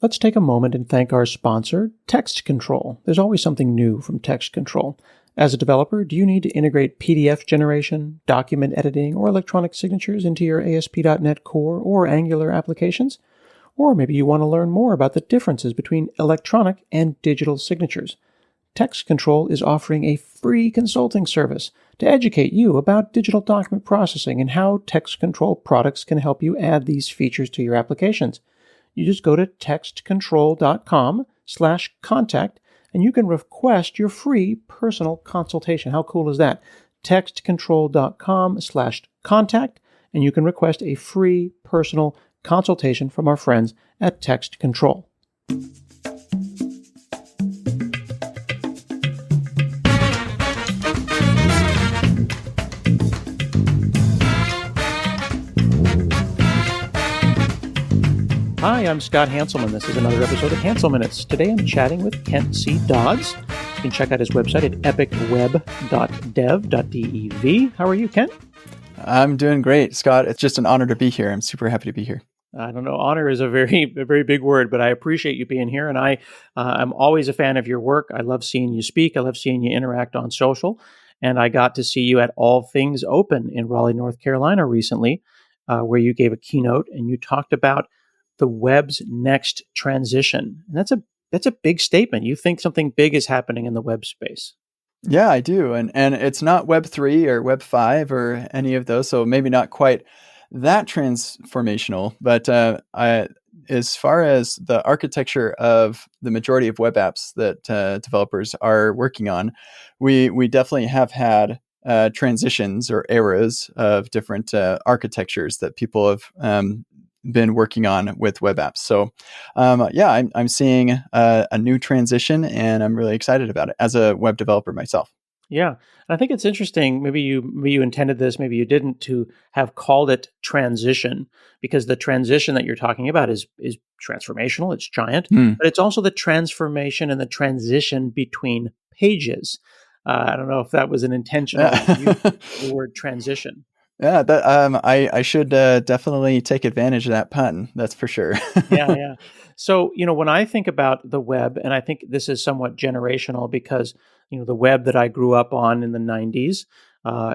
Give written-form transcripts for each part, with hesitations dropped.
Let's take a moment and thank our sponsor, Text Control. There's always something new from Text Control. As a developer, do you need to integrate PDF generation, document editing, or electronic signatures into your ASP.NET Core or Angular applications? Or maybe you want to learn more about the differences between electronic and digital signatures. Text Control is offering a free consulting service to educate you about digital document processing and how Text Control products can help you add these features to your applications. You just go to textcontrol.com/contact and you can request your free personal consultation. How cool is that? Textcontrol.com/contact and you can request a free personal consultation from our friends at Text Control. Hi, I'm Scott Hanselman. This is another episode of Hansel Minutes. Today I'm chatting with Kent C. Dodds. You can check out his website at epicweb.dev.dev. How are you, Kent? I'm doing great, Scott. It's just an honor to be here. I'm super happy to be here. I don't know. Honor is a very big word, but I appreciate you being here. And I'm always a fan of your work. I love seeing you speak. I love seeing you interact on social. And I got to see you at All Things Open in Raleigh, North Carolina recently, where you gave a keynote and you talked about the web's next transition. And that's a big statement. You think something big is happening in the web space. Yeah, I do. And it's not Web 3 or Web 5 or any of those. So maybe not quite that transformational. But as far as the architecture of the majority of web apps that developers are working on, we definitely have had transitions or eras of different architectures that people have been working on with web apps. So I'm seeing a new transition and I'm really excited about it as a web developer myself. Yeah. I think it's interesting. Maybe you intended this, maybe you didn't, to have called it transition, because the transition that you're talking about is transformational. It's giant, but it's also the transformation and the transition between pages. I don't know if that was an intentional use of the word transition. Yeah, that I should definitely take advantage of that pun. That's for sure. Yeah. So, when I think about the web, and I think this is somewhat generational because, the web that I grew up on in the 90s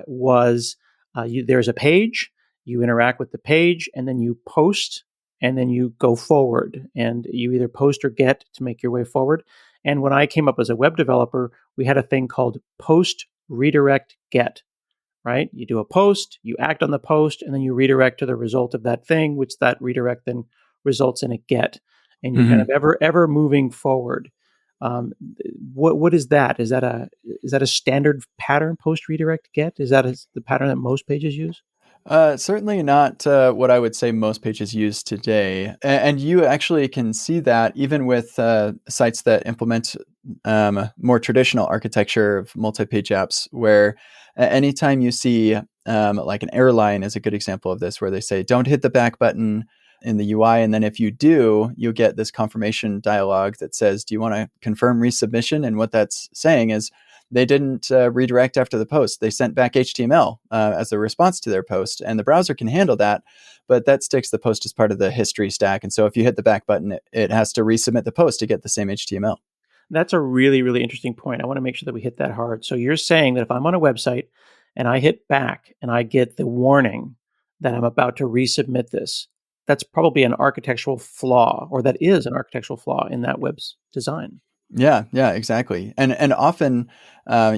was there's a page, you interact with the page, and then you post, and then you go forward, and you either post or get to make your way forward. And when I came up as a web developer, we had a thing called post, redirect, get. Right? You do a post, you act on the post, and then you redirect to the result of that thing, which that redirect then results in a get. And you're kind of ever moving forward. What is that? Is that a standard pattern, post, redirect, get? Is that the pattern that most pages use? Certainly not what I would say most pages use today. And you actually can see that even with sites that implement more traditional architecture of multi-page apps, where anytime you see like an airline is a good example of this, where they say, don't hit the back button in the UI. And then if you do, you get this confirmation dialog that says, do you want to confirm resubmission? And what that's saying is, they didn't redirect after the post. They sent back HTML as a response to their post, and the browser can handle that, but that sticks the post as part of the history stack. And so if you hit the back button, it has to resubmit the post to get the same HTML. That's a really, really interesting point. I want to make sure that we hit that hard. So you're saying that if I'm on a website and I hit back and I get the warning that I'm about to resubmit this, that's probably an architectural flaw, or that is an architectural flaw in that web's design. Yeah, exactly. And often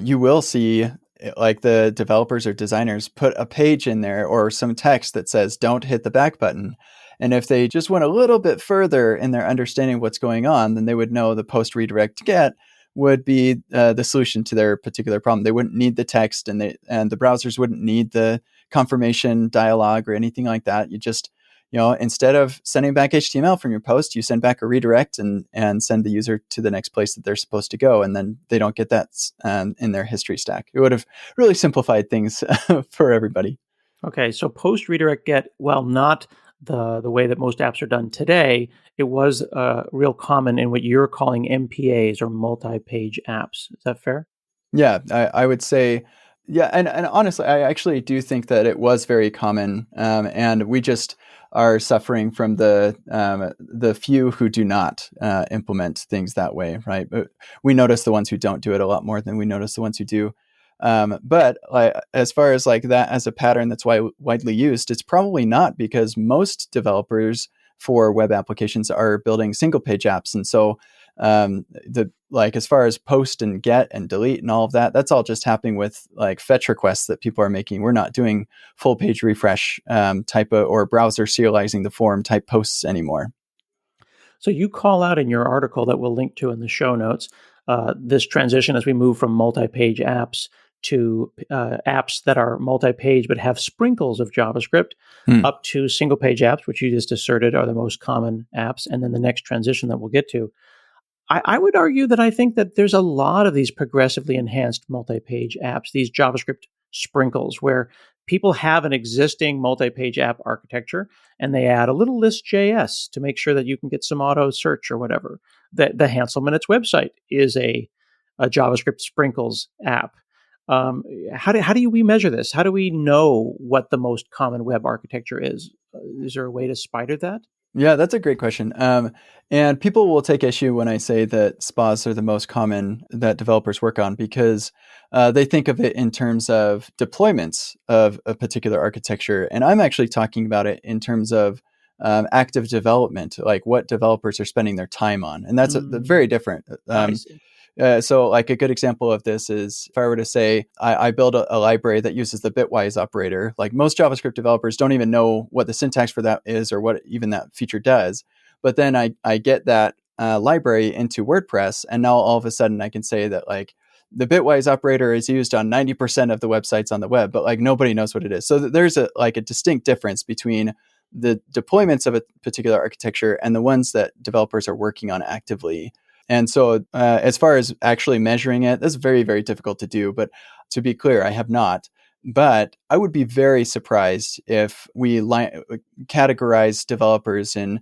you will see like the developers or designers put a page in there or some text that says, don't hit the back button. And if they just went a little bit further in their understanding of what's going on, then they would know the post redirect get would be the solution to their particular problem. They wouldn't need the text, and the browsers wouldn't need the confirmation dialog or anything like that. You just, instead of sending back HTML from your post, you send back a redirect and send the user to the next place that they're supposed to go. And then they don't get that in their history stack. It would have really simplified things for everybody. Okay, so post redirect get, while not the way that most apps are done today, it was real common in what you're calling MPAs, or multi-page apps. Is that fair? Yeah, I would say, yeah. And honestly, I actually do think that it was very common. And we just are suffering from the few who do not implement things that way, right? But we notice the ones who don't do it a lot more than we notice the ones who do. But as far as like that as a pattern that's widely used, it's probably not, because most developers for web applications are building single page apps, and so the like as far as post and get and delete and all of that, that's all just happening with like fetch requests that people are making. We're not doing full page refresh type of, or browser serializing the form type posts anymore. So you call out in your article that we'll link to in the show notes this transition as we move from multi-page apps to apps that are multi-page but have sprinkles of JavaScript, Hmm. up to single-page apps, which you just asserted are the most common apps, and then the next transition that we'll get to. I would argue that I think that there's a lot of these progressively enhanced multi-page apps, these JavaScript sprinkles, where people have an existing multi-page app architecture and they add a little list.js to make sure that you can get some auto search or whatever. The Hansel Minutes website is a JavaScript sprinkles app. How do we measure this? How do we know what the most common web architecture is? Is there a way to spider that? Yeah, that's a great question. And people will take issue when I say that spas are the most common that developers work on, because they think of it in terms of deployments of a particular architecture. And I'm actually talking about it in terms of active development, like what developers are spending their time on. And that's very different. I see. So like a good example of this is if I were to say I build a library that uses the bitwise operator. Like most JavaScript developers don't even know what the syntax for that is or what even that feature does. But then I get that library into WordPress, and now all of a sudden I can say that like the bitwise operator is used on 90% of the websites on the web, but like nobody knows what it is. So there's a distinct difference between the deployments of a particular architecture and the ones that developers are working on actively. And so, as far as actually measuring it, that's very, very difficult to do. But to be clear, I have not. But I would be very surprised if we categorize developers in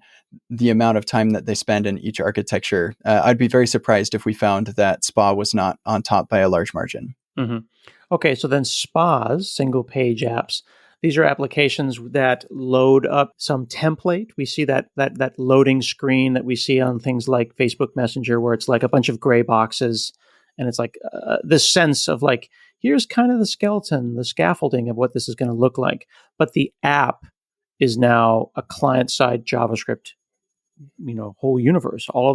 the amount of time that they spend in each architecture. I'd be very surprised if we found that SPA was not on top by a large margin. Mm-hmm. Okay, so then spas, single page apps, these are applications that load up some template. We see that loading screen that we see on things like Facebook Messenger, where it's like a bunch of gray boxes, and it's like this sense of like, here's kind of the skeleton, the scaffolding of what this is going to look like. But the app is now a client-side JavaScript, whole universe. All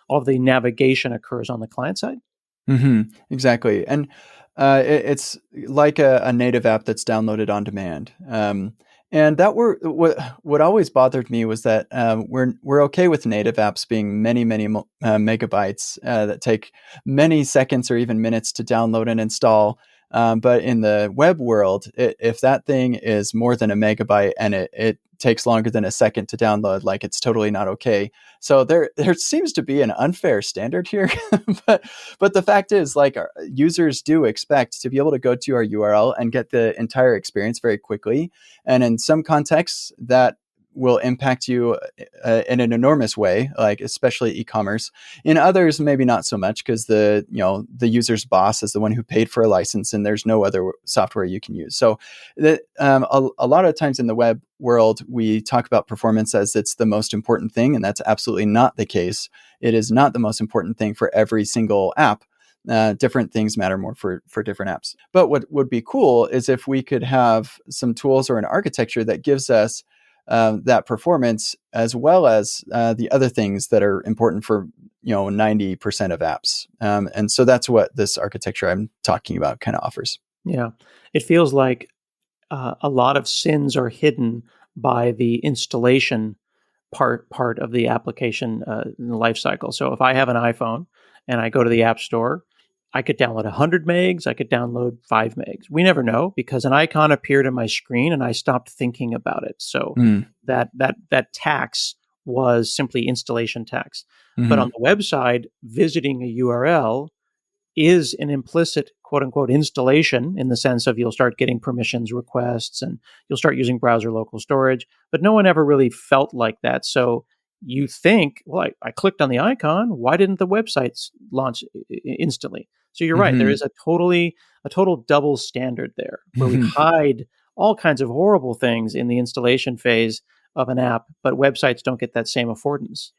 of the navigation occurs on the client side. Mm-hmm, exactly. And it's like a native app that's downloaded on demand. And that what always bothered me was that we're okay with native apps being many megabytes that take many seconds or even minutes to download and install. But in the web world, if that thing is more than a megabyte and it takes longer than a second to download, like it's totally not okay. So there seems to be an unfair standard here. but the fact is, like, our users do expect to be able to go to our URL and get the entire experience very quickly. And in some contexts, that will impact you in an enormous way, like especially e-commerce. In others, maybe not so much, because the user's boss is the one who paid for a license, and there's no other software you can use. So that a lot of times in the web world, we talk about performance as it's the most important thing, and that's absolutely not the case. It is not the most important thing for every single app. Different things matter more for different apps. But what would be cool is if we could have some tools or an architecture that gives us that performance, as well as the other things that are important for 90% of apps. And so that's what this architecture I'm talking about kind of offers. Yeah, it feels like a lot of sins are hidden by the installation part of the application in the life cycle. So if I have an iPhone and I go to the App Store, I could download 100 megs, I could download 5 megs. We never know, because an icon appeared on my screen and I stopped thinking about it. So Mm. that tax was simply installation tax. But Mm-hmm. on the website, visiting a URL is an implicit quote unquote installation, in the sense of you'll start getting permissions requests and you'll start using browser local storage, but no one ever really felt like that. So you think, well, I clicked on the icon. Why didn't the website launch instantly? So you're right. There Mm-hmm. is a total double standard there, where we Mm-hmm. hide all kinds of horrible things in the installation phase, of an app, but websites don't get that same affordance.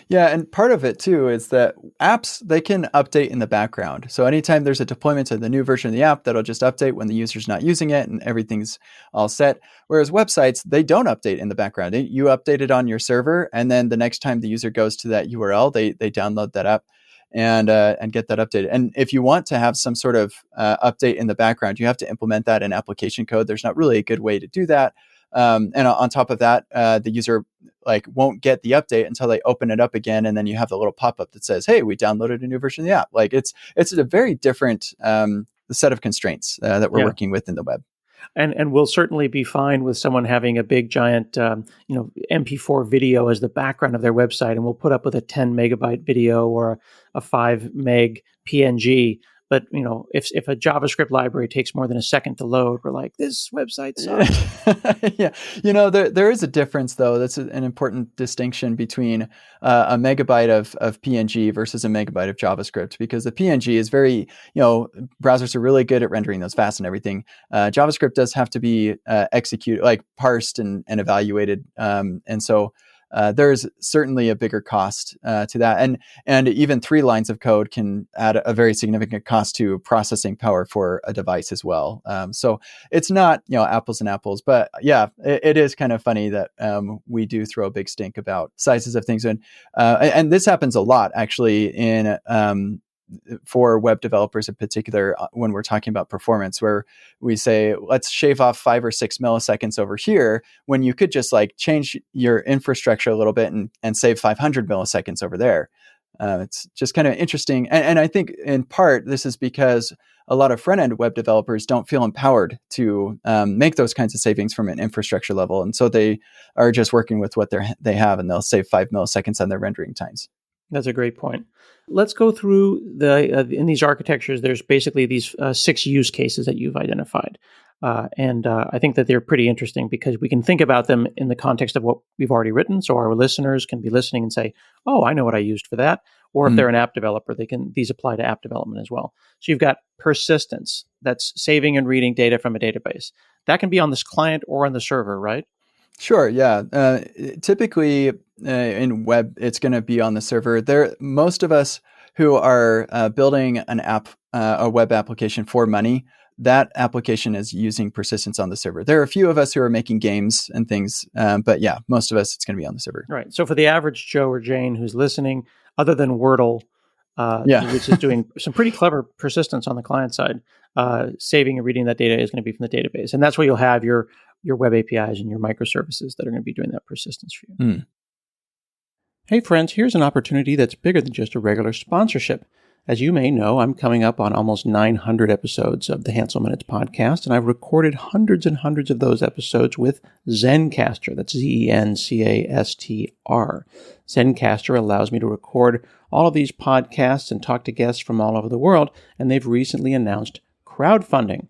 Yeah, and part of it too is that apps, they can update in the background. So anytime there's a deployment of the new version of the app, that'll just update when the user's not using it and everything's all set. Whereas websites, they don't update in the background. You update it on your server, and then the next time the user goes to that URL, they download that app and get that updated. And if you want to have some sort of update in the background, you have to implement that in application code. There's not really a good way to do that. And on top of that, the user won't get the update until they open it up again, and then you have the little pop-up that says, "Hey, we downloaded a new version of the app." It's a very different set of constraints that we're working with in the web. And we'll certainly be fine with someone having a big giant MP4 video as the background of their website, and we'll put up with a 10 megabyte video or a 5 meg PNG. But if a JavaScript library takes more than a second to load, we're like, this website sucks. Yeah, there is a difference though. That's an important distinction between a megabyte of PNG versus a megabyte of JavaScript, because the PNG is very, browsers are really good at rendering those fast and everything. JavaScript does have to be executed, parsed and evaluated, and so. There's certainly a bigger cost to that, and even 3 lines of code can add a very significant cost to processing power for a device as well. So it's not apples and apples, but yeah, it is kind of funny that we do throw a big stink about sizes of things, and this happens a lot actually in. For web developers in particular, when we're talking about performance, where we say, let's shave off 5 or 6 milliseconds over here, when you could just change your infrastructure a little bit and save 500 milliseconds over there. It's just kind of interesting. And I think in part, this is because a lot of front-end web developers don't feel empowered to make those kinds of savings from an infrastructure level. And so they are just working with what they have, and they'll save 5 milliseconds on their rendering times. That's a great point. Let's go through in these architectures, there's basically these 6 use cases that you've identified. And I think that they're pretty interesting because we can think about them in the context of what we've already written. So our listeners can be listening and say, oh, I know what I used for that. Or if they're an app developer, these apply to app development as well. So you've got persistence, that's saving and reading data from a database. That can be on this client or on the server, right? Sure. Yeah. Typically in web, it's going to be on the server. Most of us who are building an app, a web application for money, that application is using persistence on the server. There are a few of us who are making games and things, but yeah, most of us, it's going to be on the server. Right. So for the average Joe or Jane who's listening, other than Wordle, which is doing some pretty clever persistence on the client side, saving and reading that data is going to be from the database. And that's where you'll have your web APIs and your microservices that are going to be doing that persistence for you. Hey friends, here's an opportunity that's bigger than just a regular sponsorship. As you may know, I'm coming up on almost 900 episodes of the Hansel Minutes podcast, and I've recorded hundreds and hundreds of those episodes with Zencastr. That's Zencastr. Zencastr allows me to record all of these podcasts and talk to guests from all over the world, and they've recently announced crowdfunding.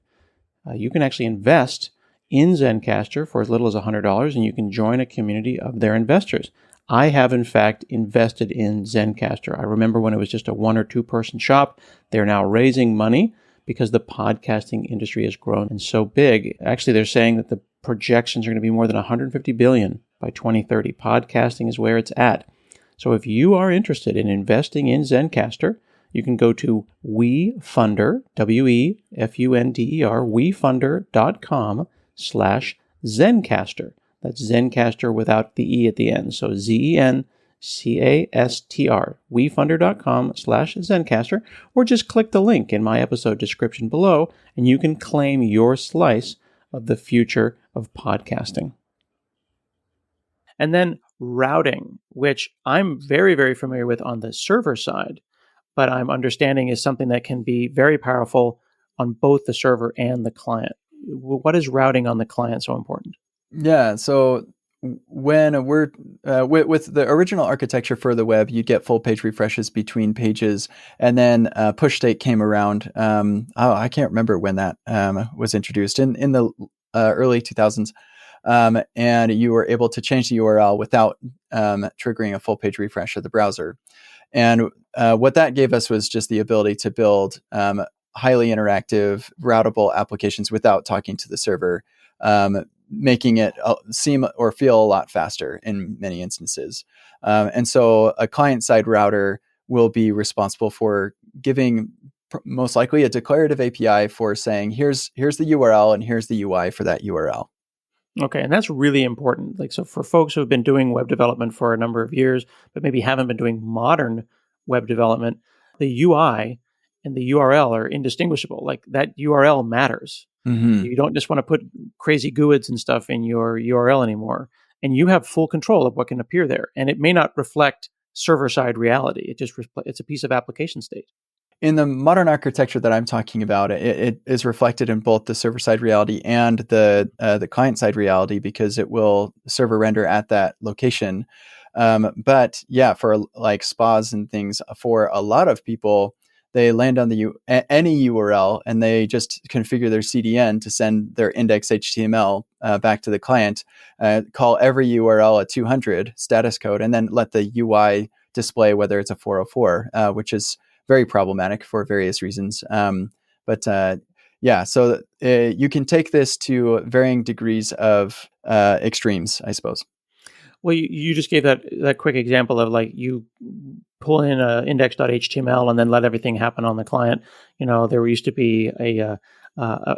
You can actually invest in Zencastr for as little as $100, and you can join a community of their investors. I have, in fact, invested in Zencastr. I remember when it was just a 1 or 2 person shop. They're now raising money because the podcasting industry has grown and so big. Actually, they're saying that the projections are going to be more than 150 billion by 2030. Podcasting is where it's at. So if you are interested in investing in Zencastr, you can go to WeFunder, WeFunder, wefunder.com/Zencastr. That's Zencastr without the E at the end. So Zencastr, wefunder.com/Zencastr, or just click the link in my episode description below, and you can claim your slice of the future of podcasting. And then routing, which I'm very, very familiar with on the server side, but I'm understanding is something that can be very powerful on both the server and the client. What is routing on the client so important? Yeah, so when we're with the original architecture for the web, you get full page refreshes between pages, and then push state came around. I can't remember when that was introduced in the early 2000s, and you were able to change the URL without triggering a full page refresh of the browser. And what that gave us was just the ability to build highly interactive, routable applications without talking to the server. making it seem or feel a lot faster in many instances. And so a client-side router will be responsible for giving most likely a declarative API for saying, here's the URL and here's the UI for that URL. Okay, and that's really important. Like, so for folks who have been doing web development for a number of years, but maybe haven't been doing modern web development, the UI and the URL are indistinguishable. Like, that URL matters. Mm-hmm. You don't just want to put crazy GUIDs and stuff in your URL anymore. And you have full control of what can appear there. And it may not reflect server-side reality. It's a piece of application state. In the modern architecture that I'm talking about, it is reflected in both the server-side reality and the client-side reality, because it will server render at that location. But yeah, for like spas and things, for a lot of people, they land on any URL and they just configure their CDN to send their index HTML back to the client, call every URL a 200 status code, and then let the UI display whether it's a 404, which is very problematic for various reasons. Yeah, so you can take this to varying degrees of extremes, I suppose. Well, you just gave that quick example of, like, you pull in index.html and then let everything happen on the client. There used to be a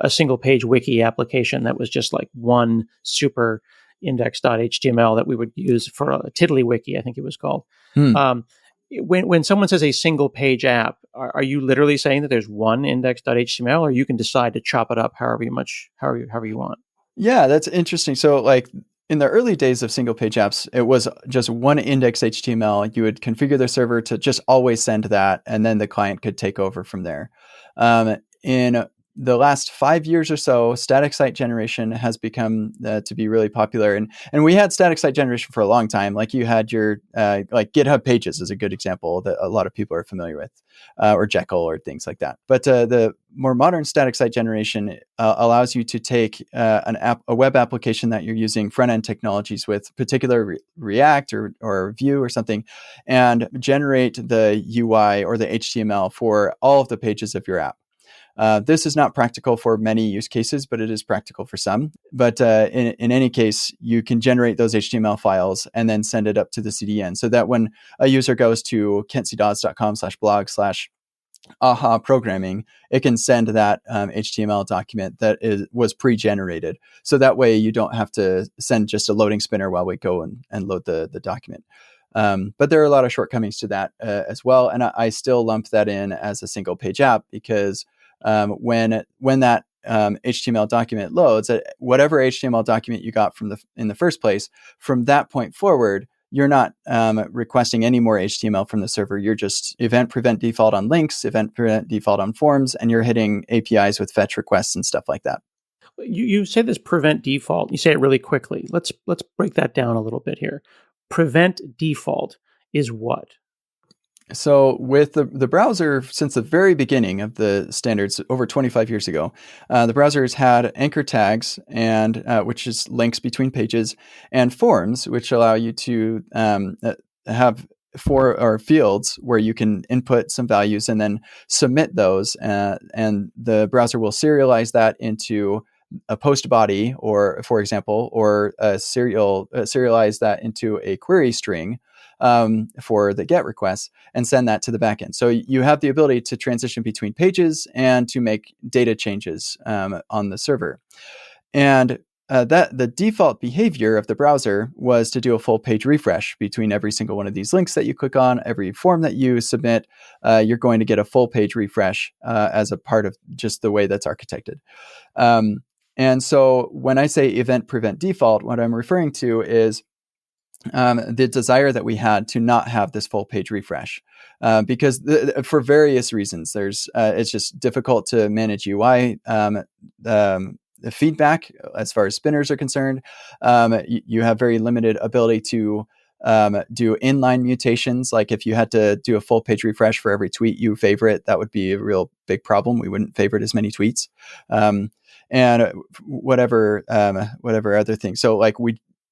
single page wiki application that was just like one super index.html that we would use for a TiddlyWiki, I think it was called. When someone says a single page app, are you literally saying that there's one index.html, or you can decide to chop it up however you want? Yeah, that's interesting. So like in the early days of single page apps, it was just one index HTML. You would configure the server to just always send that, and then the client could take over from there. In the last 5 years or so, static site generation has become to be really popular. And we had static site generation for a long time. Like you had your, like GitHub Pages is a good example that a lot of people are familiar with, or Jekyll or things like that. But the more modern static site generation allows you to take a web application that you're using front-end technologies with, particular React or Vue or something, and generate the UI or the HTML for all of the pages of your app. This is not practical for many use cases, but it is practical for some. But in any case, you can generate those HTML files and then send it up to the CDN, so that when a user goes to kentcdodds.com/blog/aha programming, it can send that HTML document that was pre-generated. So that way you don't have to send just a loading spinner while we go and load the document. But there are a lot of shortcomings to that as well. And I still lump that in as a single page app, because when that HTML document loads, whatever HTML document you got in the first place, from that point forward, you're not requesting any more HTML from the server. You're just event prevent default on links, event prevent default on forms, and you're hitting APIs with fetch requests and stuff like that. You say this prevent default. You say it really quickly. Let's break that down a little bit here. Prevent default is what? So with the browser, since the very beginning of the standards over 25 years ago, the browser has had anchor tags, and which is links between pages, and forms, which allow you to have fields where you can input some values and then submit those, and the browser will serialize that into a post body, or for example, or serialize that into a query string for the GET requests, and send that to the backend. So you have the ability to transition between pages and to make data changes on the server. And that the default behavior of the browser was to do a full page refresh between every single one of these links that you click on, every form that you submit. You're going to get a full page refresh as a part of just the way that's architected. And so when I say event prevent default, what I'm referring to is the desire that we had to not have this full page refresh, because for various reasons. It's just difficult to manage UI feedback as far as spinners are concerned. You have very limited ability to do inline mutations. Like if you had to do a full page refresh for every tweet you favorite, that would be a real big problem. We wouldn't favorite as many tweets, and whatever other things. So like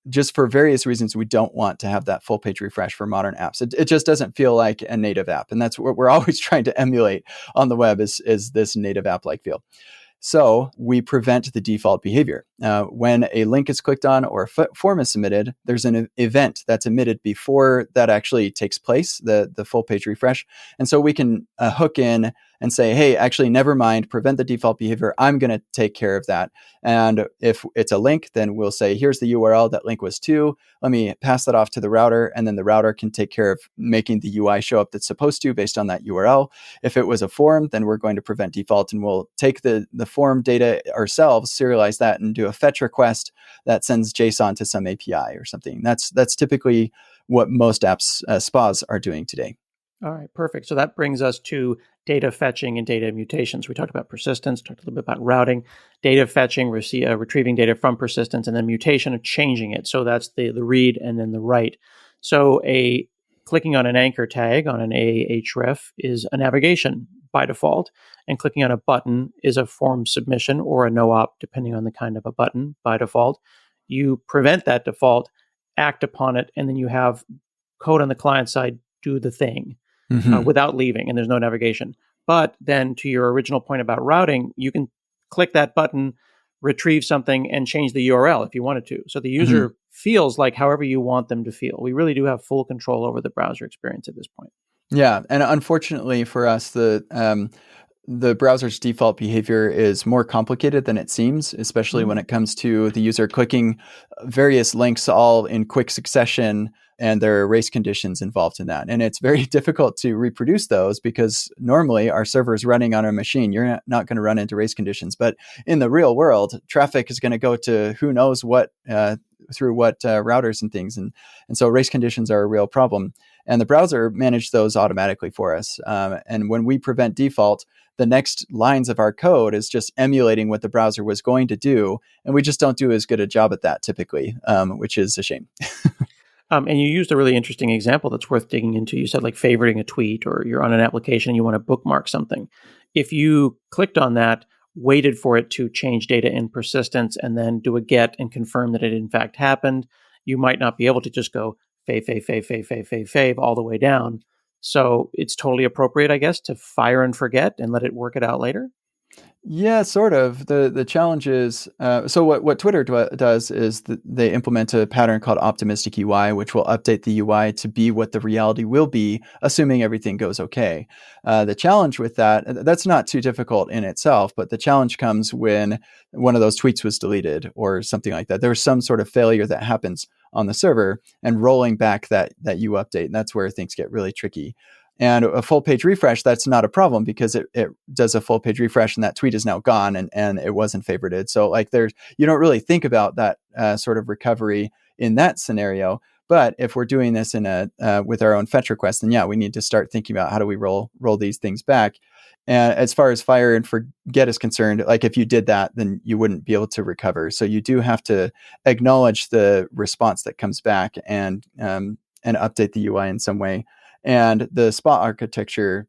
just for various reasons, we don't want to have that full page refresh for modern apps. It just doesn't feel like a native app. And that's what we're always trying to emulate on the web is this native app-like feel. So we prevent the default behavior. when a link is clicked on or a form is submitted, there's an event that's emitted before that actually takes place, the full page refresh. And so we can hook in and say, hey, actually, never mind, prevent the default behavior. I'm going to take care of that. And if it's a link, then we'll say, here's the URL that link was to. Let me pass that off to the router. And then the router can take care of making the UI show up that's supposed to based on that URL. If it was a form, then we're going to prevent default and we'll take the form data ourselves, serialize that, and do a fetch request that sends JSON to some API or something. That's typically what most apps, SPAs, are doing today. All right, perfect. So that brings us to data fetching and data mutations. We talked about persistence, talked a little bit about routing, data fetching, retrieving data from persistence, and then mutation of changing it. So that's the read and then the write. So clicking on an anchor tag on an Ahref is a navigation by default, and clicking on a button is a form submission or a no-op, depending on the kind of a button by default. You prevent that default, act upon it, and then you have code on the client side do the thing. Without leaving, and there's no navigation. But then to your original point about routing, you can click that button, retrieve something, and change the URL if you wanted to. So the user feels like however you want them to feel. We really do have full control over the browser experience at this point. Yeah, and unfortunately for us, the browser's default behavior is more complicated than it seems, especially when it comes to the user clicking various links all in quick succession, and there are race conditions involved in that. And it's very difficult to reproduce those because normally our server is running on a machine. You're not going to run into race conditions. But in the real world, traffic is going to go to who knows what, through what routers and things. And so race conditions are a real problem. And the browser managed those automatically for us. And when we prevent default, the next lines of our code is just emulating what the browser was going to do. And we just don't do as good a job at that typically, which is a shame. And you used a really interesting example that's worth digging into. You said like favoriting a tweet, or you're on an application and you want to bookmark something. If you clicked on that, waited for it to change data in persistence, and then do a get and confirm that it in fact happened, you might not be able to just go fave all the way down. So it's totally appropriate, I guess, to fire and forget and let it work it out later. Yeah, sort of. The challenge is, so what Twitter does is they implement a pattern called optimistic UI, which will update the UI to be what the reality will be, assuming everything goes okay. The challenge with that's not too difficult in itself, but the challenge comes when one of those tweets was deleted or something like that. There's some sort of failure that happens on the server, and rolling back that U update, and that's where things get really tricky. And a full page refresh, that's not a problem because it does a full page refresh and that tweet is now gone and it wasn't favorited. So like you don't really think about that sort of recovery in that scenario. But if we're doing this with our own fetch request, then yeah, we need to start thinking about how do we roll these things back. And as far as fire and forget is concerned, like if you did that, then you wouldn't be able to recover. So you do have to acknowledge the response that comes back and update the UI in some way. And the SPA architecture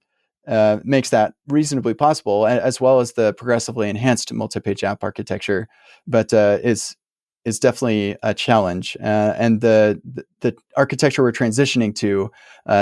makes that reasonably possible, as well as the progressively enhanced multi-page app architecture, but is definitely a challenge. And the architecture we're transitioning to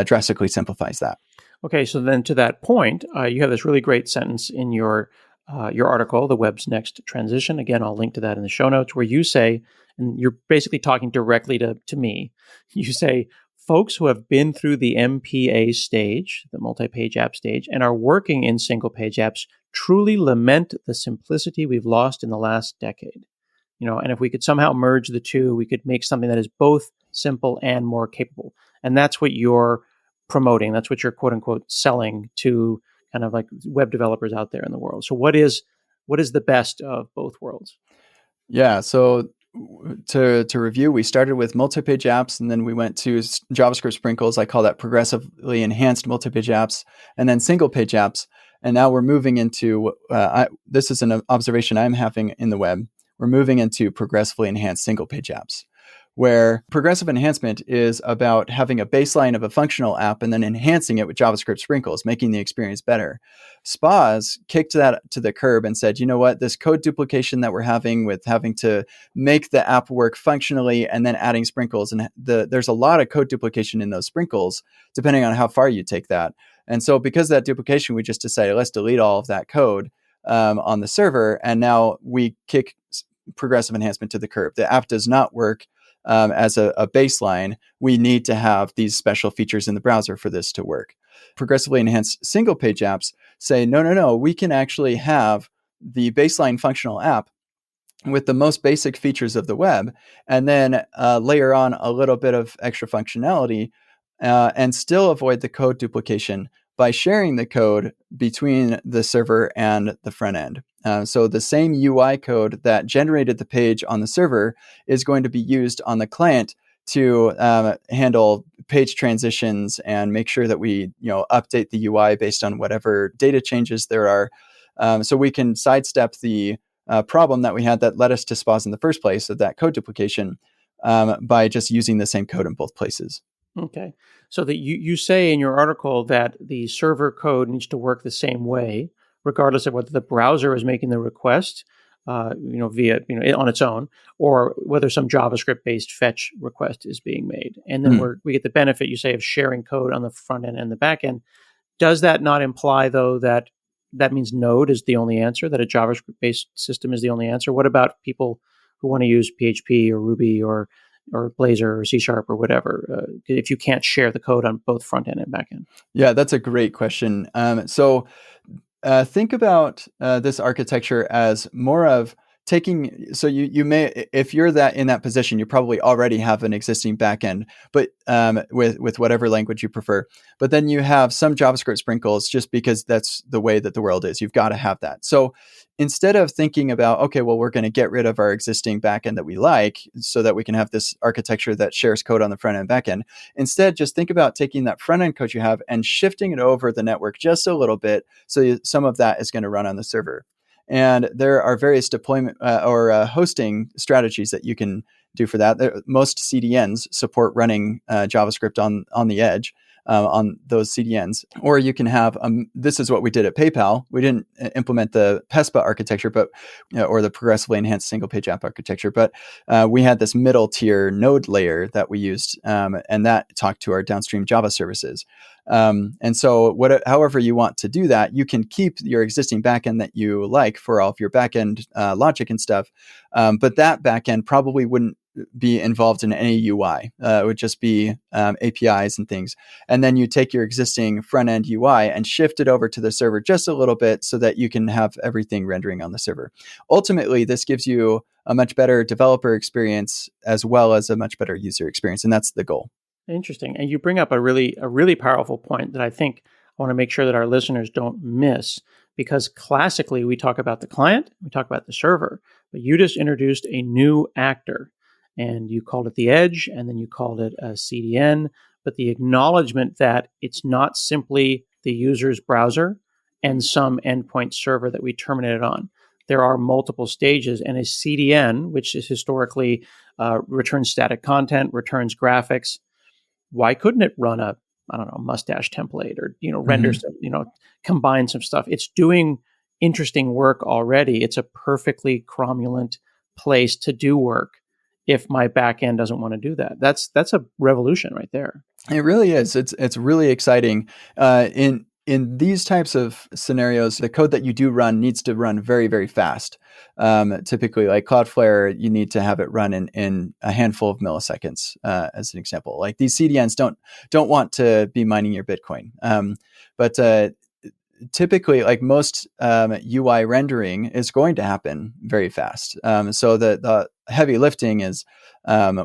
drastically simplifies that. Okay, so then to that point, you have this really great sentence in your article, The Web's Next Transition. Again, I'll link to that in the show notes, where you say, and you're basically talking directly to me, you say, folks who have been through the MPA stage, the multi-page app stage, and are working in single-page apps truly lament the simplicity we've lost in the last decade. And if we could somehow merge the two, we could make something that is both simple and more capable. And that's what you're promoting. That's what you're quote unquote selling to kind of like web developers out there in the world. So what is the best of both worlds? Yeah. So to review, we started with multi-page apps, and then we went to JavaScript sprinkles. I call that progressively enhanced multi-page apps, and then single-page apps. And now we're moving into, this is an observation I'm having in the web, we're moving into progressively enhanced single-page apps, where progressive enhancement is about having a baseline of a functional app and then enhancing it with JavaScript sprinkles, making the experience better. SPAs kicked that to the curb and said, you know what, this code duplication that we're having with having to make the app work functionally and then adding sprinkles, and there's a lot of code duplication in those sprinkles, depending on how far you take that. And so because of that duplication, we just decided, let's delete all of that code on the server. And now we kick progressive enhancement to the curve. The app does not work as a baseline. We need to have these special features in the browser for this to work. Progressively enhanced single page apps say, no, we can actually have the baseline functional app with the most basic features of the web, and then layer on a little bit of extra functionality and still avoid the code duplication by sharing the code between the server and the front end. So the same UI code that generated the page on the server is going to be used on the client to handle page transitions and make sure that we update the UI based on whatever data changes there are. So we can sidestep the problem that we had that led us to SPAs in the first place, of that code duplication, by just using the same code in both places. Okay. So that you say in your article that the server code needs to work the same way, regardless of whether the browser is making the request, via on its own, or whether some JavaScript-based fetch request is being made. And then we get the benefit, you say, of sharing code on the front end and the back end. Does that not imply, though, that means Node is the only answer, that a JavaScript-based system is the only answer? What about people who want to use PHP or Ruby or Blazor or C# or whatever, if you can't share the code on both front end and back end? Yeah, that's a great question. So think about this architecture as more of taking, so you may, if you're in that position, you probably already have an existing backend, but with whatever language you prefer. But then you have some JavaScript sprinkles, just because that's the way that the world is. You've got to have that. So instead of thinking about, okay, well, we're going to get rid of our existing backend that we like so that we can have this architecture that shares code on the front end and backend, instead, just think about taking that front end code you have and shifting it over the network just a little bit. So some of that is going to run on the server. And there are various deployment or hosting strategies that you can do for that. Most CDNs support running JavaScript on the edge on those CDNs. Or you can have, this is what we did at PayPal. We didn't implement the PESPA architecture, but or the progressively enhanced single page app architecture, but we had this middle tier node layer that we used, and that talked to our downstream Java services. And so however you want to do that, you can keep your existing backend that you like for all of your backend logic and stuff. But that backend probably wouldn't be involved in any UI. It would just be APIs and things. And then you take your existing front end UI and shift it over to the server just a little bit so that you can have everything rendering on the server. Ultimately, this gives you a much better developer experience as well as a much better user experience. And that's the goal. Interesting. And you bring up a really powerful point that I think I want to make sure that our listeners don't miss, because classically we talk about the client, we talk about the server, but you just introduced a new actor, and you called it the edge, and then you called it a CDN, but the acknowledgement that it's not simply the user's browser and some endpoint server that we terminated on. There are multiple stages, and a CDN, which is historically returns static content, returns graphics. Why couldn't it run a mustache template, or render some, combine some stuff? It's doing interesting work already. It's a perfectly cromulent place to do work if my backend doesn't want to do that. That's a revolution right there. It really is. It's really exciting. In these types of scenarios, the code that you do run needs to run very, very fast. Typically, like Cloudflare, you need to have it run in a handful of milliseconds, as an example. Like these CDNs don't want to be mining your Bitcoin. But typically, like most UI rendering is going to happen very fast. So the heavy lifting is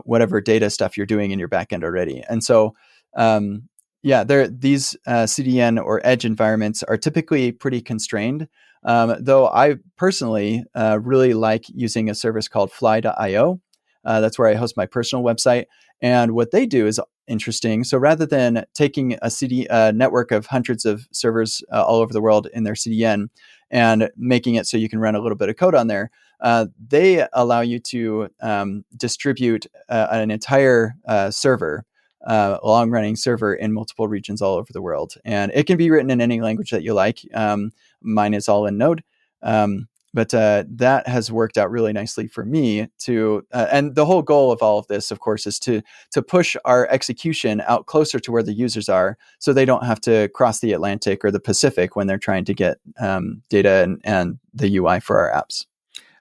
whatever data stuff you're doing in your backend already. And so these CDN or edge environments are typically pretty constrained. Though I personally really like using a service called fly.io. That's where I host my personal website. And what they do is interesting. So rather than taking a network of hundreds of servers all over the world in their CDN and making it so you can run a little bit of code on there, they allow you to distribute an entire server, a long-running server in multiple regions all over the world. And it can be written in any language that you like. Mine is all in Node. But that has worked out really nicely for me to, and the whole goal of all of this, of course, is to push our execution out closer to where the users are, so they don't have to cross the Atlantic or the Pacific when they're trying to get data and the UI for our apps.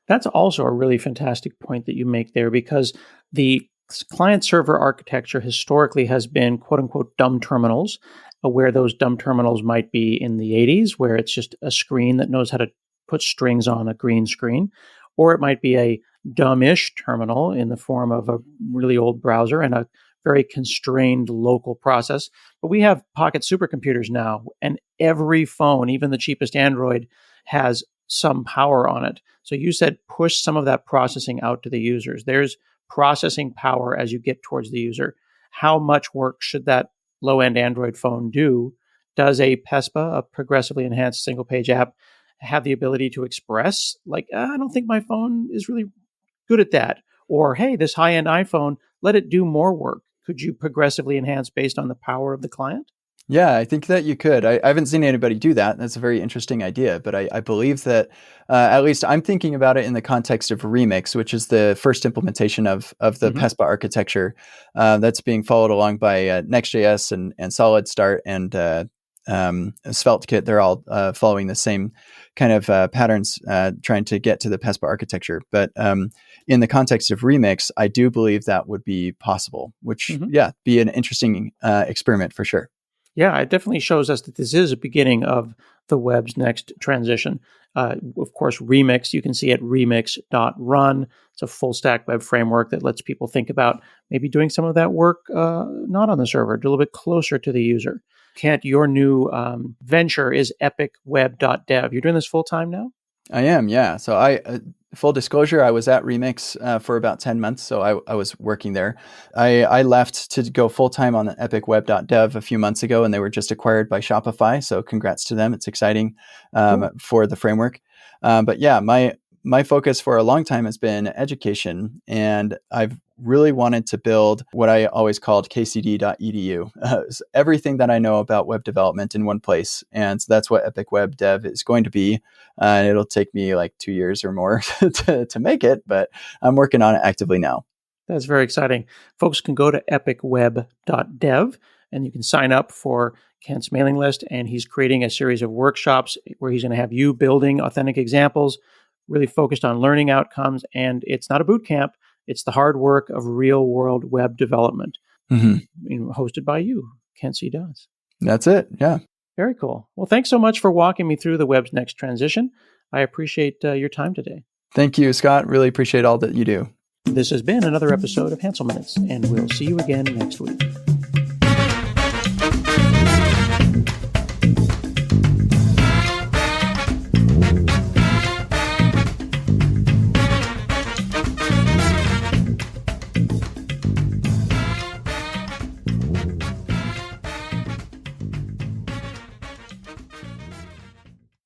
That's also a really fantastic point that you make there because the client server architecture historically has been quote unquote dumb terminals, where those dumb terminals might be in the 80s, where it's just a screen that knows how to put strings on a green screen, or it might be a dumb-ish terminal in the form of a really old browser and a very constrained local process. But we have pocket supercomputers now, and every phone, even the cheapest Android, has some power on it. So you said push some of that processing out to the users. There's processing power as you get towards the user. How much work should that low-end Android phone do? Does a PESPA, a progressively enhanced single-page app, have the ability to express, like, I don't think my phone is really good at that? Or, hey, this high-end iPhone, let it do more work. Could you progressively enhance based on the power of the client? Yeah, I think that you could. I haven't seen anybody do that. That's a very interesting idea, but I believe that at least I'm thinking about it in the context of Remix, which is the first implementation of the Mm-hmm. PESPA architecture that's being followed along by Next.js and Solid Start and SvelteKit. They're all following the same kind of patterns, trying to get to the PESPA architecture. But in the context of Remix, I do believe that would be possible, which, Mm-hmm. yeah, be an interesting experiment for sure. Yeah, it definitely shows us that this is a beginning of the web's next transition. Of course, Remix, you can see at remix.run. It's a full stack web framework that lets people think about maybe doing some of that work not on the server, a little bit closer to the user. Kent, your new venture is epicweb.dev. You're doing this full time now? I am, yeah. So full disclosure, I was at Remix for about 10 months. So I was working there. I left to go full time on epicweb.dev a few months ago, and they were just acquired by Shopify. So congrats to them. It's exciting Cool. for the framework. But yeah, my focus for a long time has been education, and I've really wanted to build what I always called kcd.edu, everything that I know about web development in one place. And so that's what Epic Web Dev is going to be. And it'll take me like 2 years or more to make it, but I'm working on it actively now. That's very exciting. Folks can go to epicweb.dev and you can sign up for Kent's mailing list. And he's creating a series of workshops where he's going to have you building authentic examples, really focused on learning outcomes. And it's not a boot camp, it's the hard work of real world web development, Mm-hmm. hosted by you, Kent C. Dodds. That's it. Yeah. Very cool. Well, thanks so much for walking me through the web's next transition. I appreciate your time today. Thank you, Scott. Really appreciate all that you do. This has been another episode of Hansel Minutes, and we'll see you again next week.